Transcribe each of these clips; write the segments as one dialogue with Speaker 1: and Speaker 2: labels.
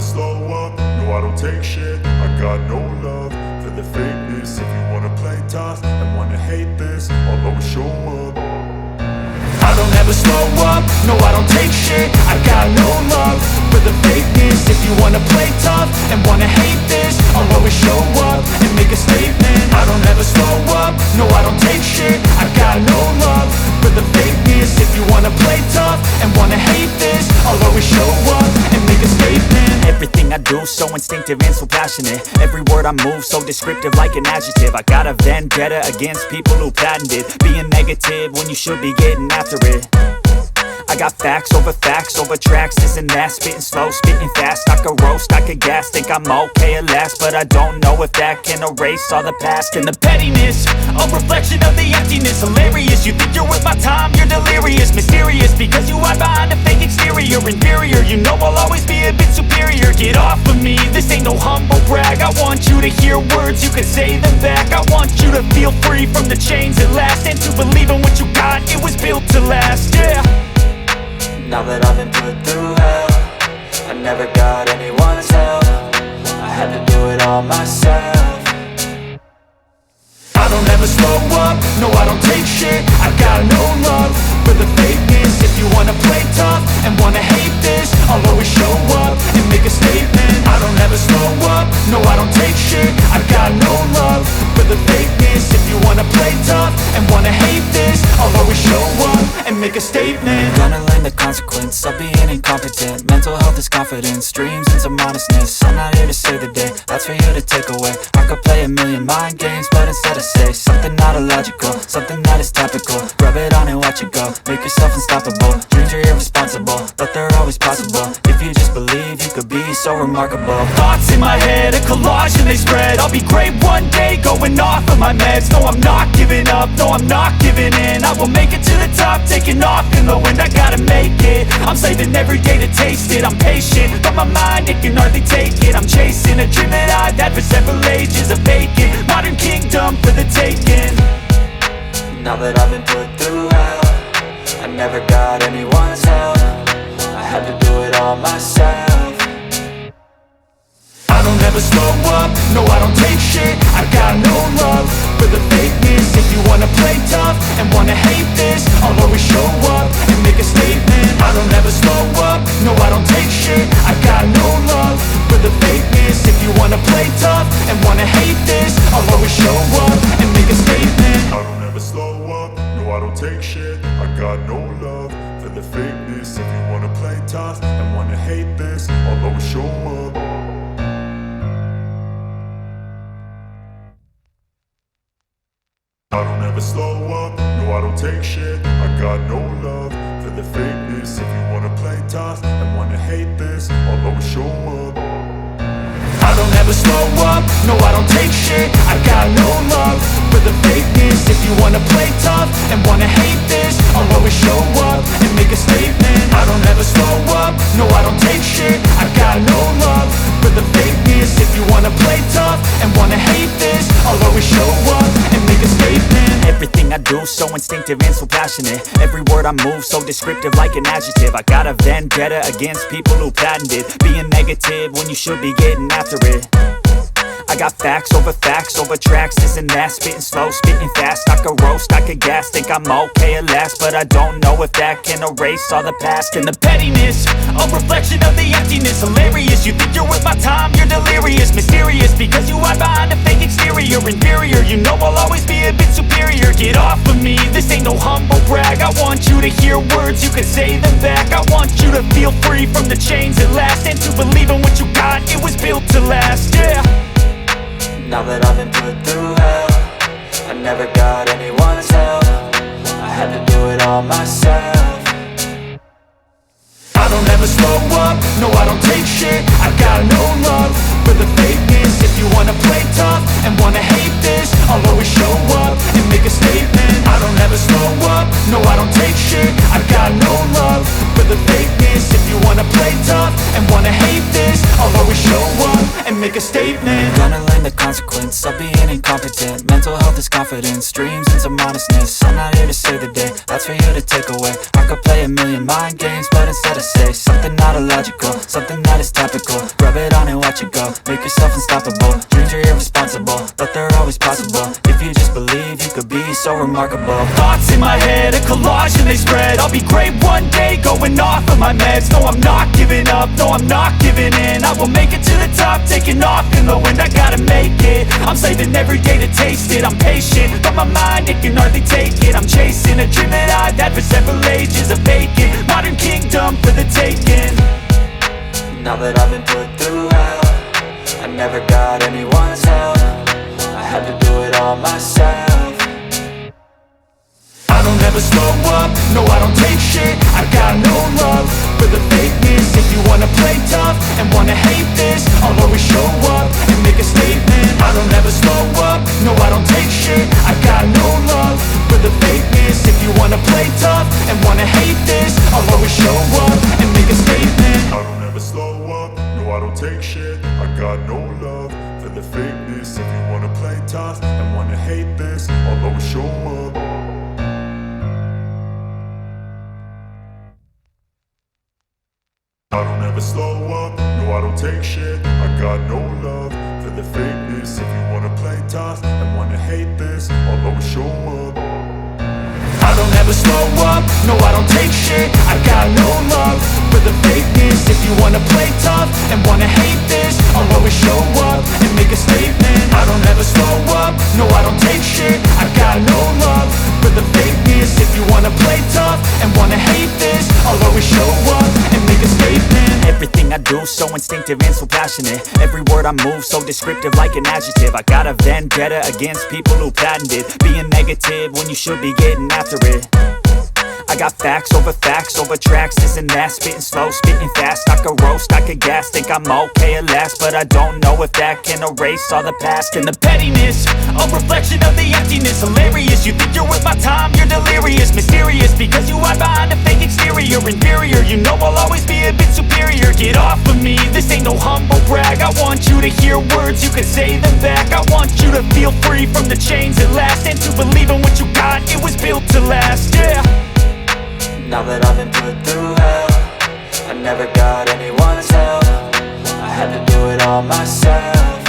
Speaker 1: slow up, no I don't take shit. I got no love for the fakeness. If you wanna play tough and wanna hate this, I'll always show up. I don't ever slow up, no I don't take shit. I got no love for the fakeness. If you wanna play tough and wanna hate this, I'll always show up and make a statement. I don't ever slow up, no I don't take shit. I got no love for the fakeness. If you wanna play tough and wanna hate this, I'll always show up and make a statement.
Speaker 2: Everything I do so instinctive and so passionate. Every word I move so descriptive like an adjective. I got a vendetta against people who patented being negative when you should be getting after it. I got facts over tracks, this and that. Spitting slow, spitting fast, I could roast, I could gas. Think I'm okay at last, but I don't know if that can erase all the past. And the pettiness, a reflection of the emptiness. Hilarious, you think you're worth my time, you're delirious. Mysterious, because you hide behind a fake exterior. Inferior, you know I'll always be a bit superior. Get off of me, this ain't no humble brag. I want you to hear words, you can say them back. I want you to feel free from the chains at last, and to believe in what you got, it was built to last, yeah.
Speaker 3: Now that I've been put through hell, I never got anyone's help. I had to do it all myself.
Speaker 1: I don't ever slow up, no I don't take shit. I got no love for the fakeness. If you wanna play tough and wanna hate this, I'll always show up and make a statement. I don't ever slow up, no I don't take shit. I got no love for the fakeness. If you wanna play tough and wanna hate this, I'll always show up and make a statement.
Speaker 3: Gonna learn the consequence of being incompetent. Mental health is confidence, dreams and some honestness. I'm not here to save the day, that's for you to take away. I could play a million mind games, but instead I say something not illogical, something that is topical. Rub it on and watch it go, make yourself unstoppable. Dreams are irresponsible, but they're always possible. If you just believe, you could be so remarkable.
Speaker 2: Thoughts in my head, a collage and they spread. I'll be great one day, going off of my meds. No, I'm not giving up, no, I'm not giving in. I will make it to the top, taking off in the wind. I gotta make it, I'm saving every day to taste it. I'm patient, but my mind, it can hardly take it. I'm chasing a dream that I've had for several ages. A vacant, modern kingdom for the taking.
Speaker 3: Now that I've been put through hell, I never got anyone's help. I had to do it all myself.
Speaker 1: I don't ever slow up, no I don't take shit. I got no love for the fakeness. If you wanna play tough and wanna hate this, I'll always show up and make a statement. I don't ever slow up, no I don't take shit. I got no love for the fakeness. If you wanna play tough and wanna hate this, I'll always show up and make a statement. I don't ever slow up, no I don't take shit. I got no love for the fakeness. If you wanna play tough and wanna hate this, I'll always show up. I don't ever slow up, no I don't take shit. I got no love for the fakeness. If you wanna play tough and wanna hate this, I'll always show up. I don't ever slow up, no I don't take shit. I got no love for the fakeness. If you wanna play tough and wanna hate this, I'll always show up and make a statement. I don't ever slow up, no I don't take shit. I got no love for the fakeness. If you wanna play tough and wanna hate this, I'll always show up and make a statement.
Speaker 2: Everything I do so instinctive and so passionate. Every word I move so descriptive like an adjective. I got a vendetta against people who patented being negative when you should be getting after it. I got facts over tracks, this and that. Spitting slow, spitting fast, I could roast, I could gas. Think I'm okay at last, but I don't know if that can erase all the past. And the pettiness, a reflection of the emptiness. Hilarious, you think you're worth my time, you're delirious. Mysterious, because you hide behind a fake exterior. Inferior, you know I'll always be a bit superior. Get off of me, this ain't no humble brag. I want you to hear words, you can say them back. I want you to feel free from the chains at last, and to believe in what you got, it was built to last, yeah.
Speaker 3: Now that I've been put through hell, I never got anyone's help. I had to do it all myself.
Speaker 1: I don't ever slow up, no I don't take shit. I got no love for the fakeness. If you wanna play tough and wanna hate this, I'll always show up and make a statement. I don't ever slow up, no I don't take shit. I got no love for the fakeness. If you wanna play tough and wanna hate this, I'll always show up and and make a statement.
Speaker 3: Gonna learn the consequence of being incompetent. Mental health is confidence, dreams and some honestness. I'm not here to save the day, that's for you to take away. I could play a million mind games, but instead I say something not illogical, something that is topical. Rub it on and watch it go, make yourself unstoppable. Dreams are irresponsible, but they're always possible. If you just believe, you could be so remarkable.
Speaker 1: Thoughts in my head, a collage and they spread. I'll be great one day, going off of my meds. No, I'm not giving up, no, I'm not giving in. I will make it to the top, taking off in the wind. I gotta make it, I'm saving every day to taste it. I'm patient, but my mind, it can hardly take it. I'm chasing a dream that I've had for several ages. A vacant, modern kingdom for the taking.
Speaker 3: Now that I've been put through hell, I never got anyone's help. I had to do it all myself.
Speaker 1: I don't ever slow up, no I don't take shit. I got no love for the fakeness. If you wanna play tough and wanna hate this, I'll always show up and make a statement. I don't ever slow up, no I don't take shit. I got no love for the fakeness. If you wanna play tough and wanna hate this, I'll always show up and make a statement.
Speaker 4: I don't ever slow up, no I don't take shit. I got no love for the fakeness. If you wanna play tough and wanna hate this, I'll always show up. I don't ever slow up, no I don't take shit. I got no love for the fakeness. If you wanna play tough and wanna hate this, I'll always show up.
Speaker 1: I don't ever slow up, no I don't take shit. I got no love for the fakeness. If you wanna play tough and wanna hate this, I'll always show up and make a statement. I don't ever slow up, no I don't take shit. I got no love for the fakeness. If you wanna play tough and wanna hate this, I'll always show up and make a statement.
Speaker 2: Everything I do so instinctive and so passionate. Every word I move so descriptive like an adjective. I got a vendetta against people who patented being negative when you should be getting after it. I got facts over tracks, this and that. Spitting slow, spitting fast. I could roast, I could gas. Think I'm okay at last, but I don't know if that can erase all the past.
Speaker 1: And the pettiness, a reflection of the emptiness. Hilarious, you think you're worth my time, you're delirious. Mysterious, because you hide behind a fake exterior. Inferior, you know I'll always be a bit superior. Get off of me, this ain't no humble brag. I want you to hear words, you can say them back. I want you to feel free from the chains at last, and to believe in what you got, it was built to last, yeah.
Speaker 3: Now that I've been put through hell, I never got anyone's help. I had to do it all myself.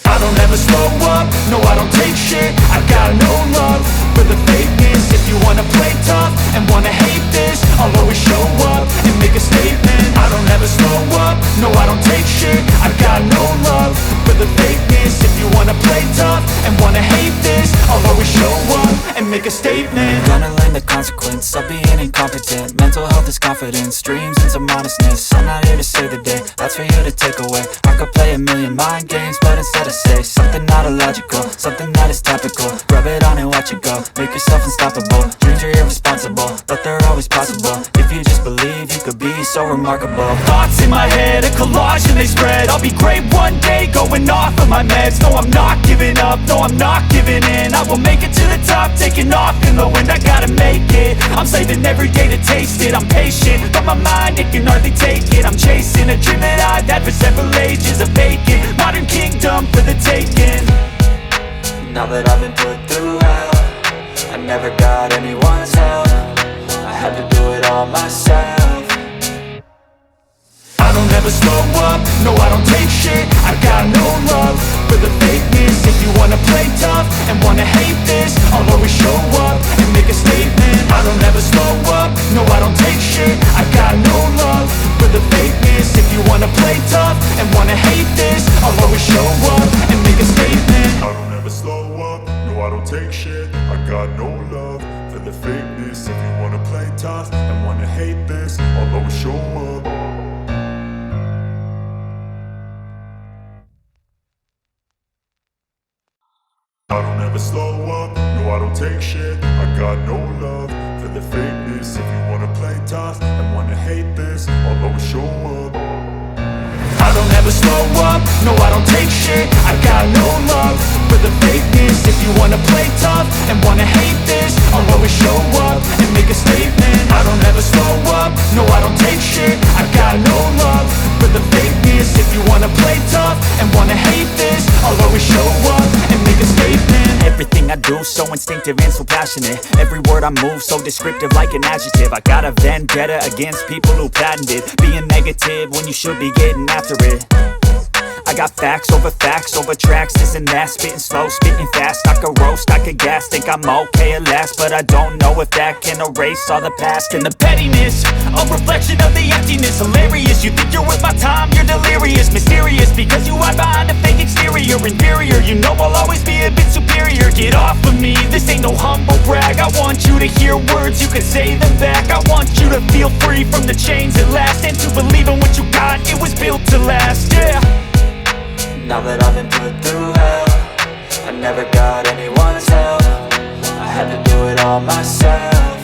Speaker 1: I don't ever slow up, no I don't take shit. I got no love for the fakeness. If you wanna play tough and wanna hate this, I'll always show up and make a statement. I don't ever slow up, no I don't take shit. I got no love for the fakeness. If you wanna play tough and wanna hate this, I'll always show up and make a statement.
Speaker 3: Gonna learn the consequence of being incompetent. Mental health is confidence, dreams and some honestness. I'm not here to save the day, that's for you to take away. I could play a million mind games, but instead I say something not illogical, something that is topical. Rub it on and watch it go, make yourself unstoppable. Dreams are irresponsible, but they're always possible. If you just believe, you could be so remarkable.
Speaker 1: Thoughts in my head, a collage and they spread. I'll be great one day, going off of my meds. No, I'm not giving up, no, I'm not giving in. I will make it to the top, taking off in the wind. I gotta make it, I'm saving every day to taste it. I'm patient, but my mind, it can hardly take it. I'm chasing a dream that I've had for several ages. A vacant, modern kingdom for the taking.
Speaker 3: Now that I've been put through hell, I never got anyone's help. I had to do it all myself.
Speaker 1: I don't ever slow up, no I don't take shit. I got no love for the fakeness. If you wanna play tough and wanna hate this, I'll always show up and make a statement. I don't ever slow up, no I don't take shit. I got no love for the fakeness. If you wanna play tough and wanna hate this, I'll always show up and make a statement.
Speaker 4: I don't ever slow up, no I don't take shit. I got no love for the fakeness. If you wanna play tough and wanna hate this, I'll always show up. I don't ever slow up, no I don't take shit. I got no love for the fakeness. If you wanna play tough and wanna hate this, I'll always show up.
Speaker 1: I don't ever slow up, no I don't take shit. I got no love for the fakeness. If you wanna play tough and wanna hate this, I'll always show up and make a statement. I don't ever slow up, no I don't take shit. I got no love for the fakeness. If you wanna
Speaker 2: move, so instinctive and so passionate. Every word I move, so descriptive like an adjective. I got a vendetta against people who patented being negative when you should be getting after it. I got facts over tracks, this and that. Spitting slow, spitting fast, I could roast, I could gas. Think I'm okay at last, but I don't know if that can erase all the past. And the pettiness, a reflection of the emptiness. Hilarious, you think you're worth my time, you're delirious. Mysterious, because you hide behind a fake exterior. Inferior, you know I'll always be a bit superior. Get off of me, this ain't no humble brag. I want you to hear words, you can say them back. I want you to feel free from the chains at last, and to believe in what you got, it was built to last, yeah.
Speaker 3: Now that I've been put through hell, I never got anyone's help. I had to do it all myself.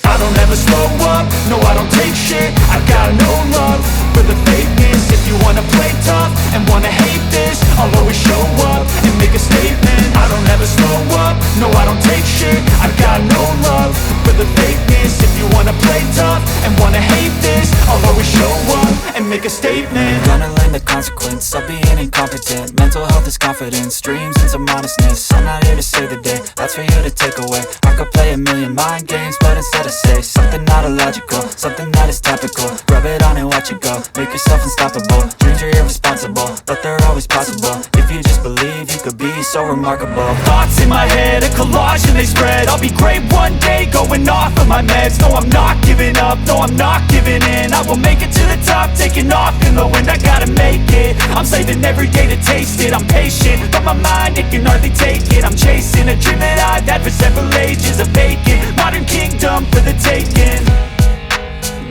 Speaker 1: I don't ever slow up, no I don't take shit. I got no love for the fakeness. If you wanna play tough and wanna hate this, I'll always show up and make a statement. I don't ever slow up, no I don't take shit. I got no love for the fakeness. If you wanna play tough and wanna hate this, I'll always show up and make a statement.
Speaker 3: Gonna learn the consequence of being incompetent. Mental health is confidence, dreams and some honestness. I'm not here to save the day, that's for you to take away. I could play a million mind games, but instead I say something not illogical, something that is topical. Rub it on and watch it go, make yourself unstoppable. Dreams are irresponsible, but they're always possible. If you just believe, you could be so remarkable.
Speaker 1: Thoughts in my head, a collage and they spread. I'll be great one day, going off of my meds. No, I'm not giving up, no, I'm not giving in. I will make it to the top, taking off in the wind. I gotta make it, I'm saving every day to taste it. I'm patient, but my mind, it can hardly take it. I'm chasing a dream that I've had for several ages. A vacant, modern kingdom for the taking.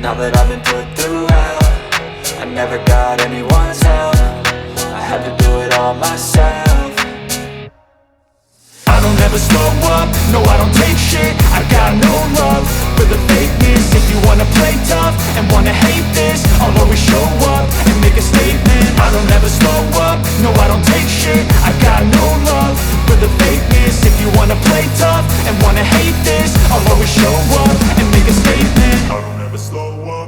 Speaker 3: Now that I've been put through hell, I never got anyone's help. I had to do it all myself.
Speaker 1: I don't ever slow up, no I don't take shit. I got no love for the fakeness. If you wanna play tough and wanna hate this, I'll always show up and make a statement. I don't ever slow up, no I don't take shit. I got no love for the fakeness. If you wanna play tough and wanna hate this, I'll always show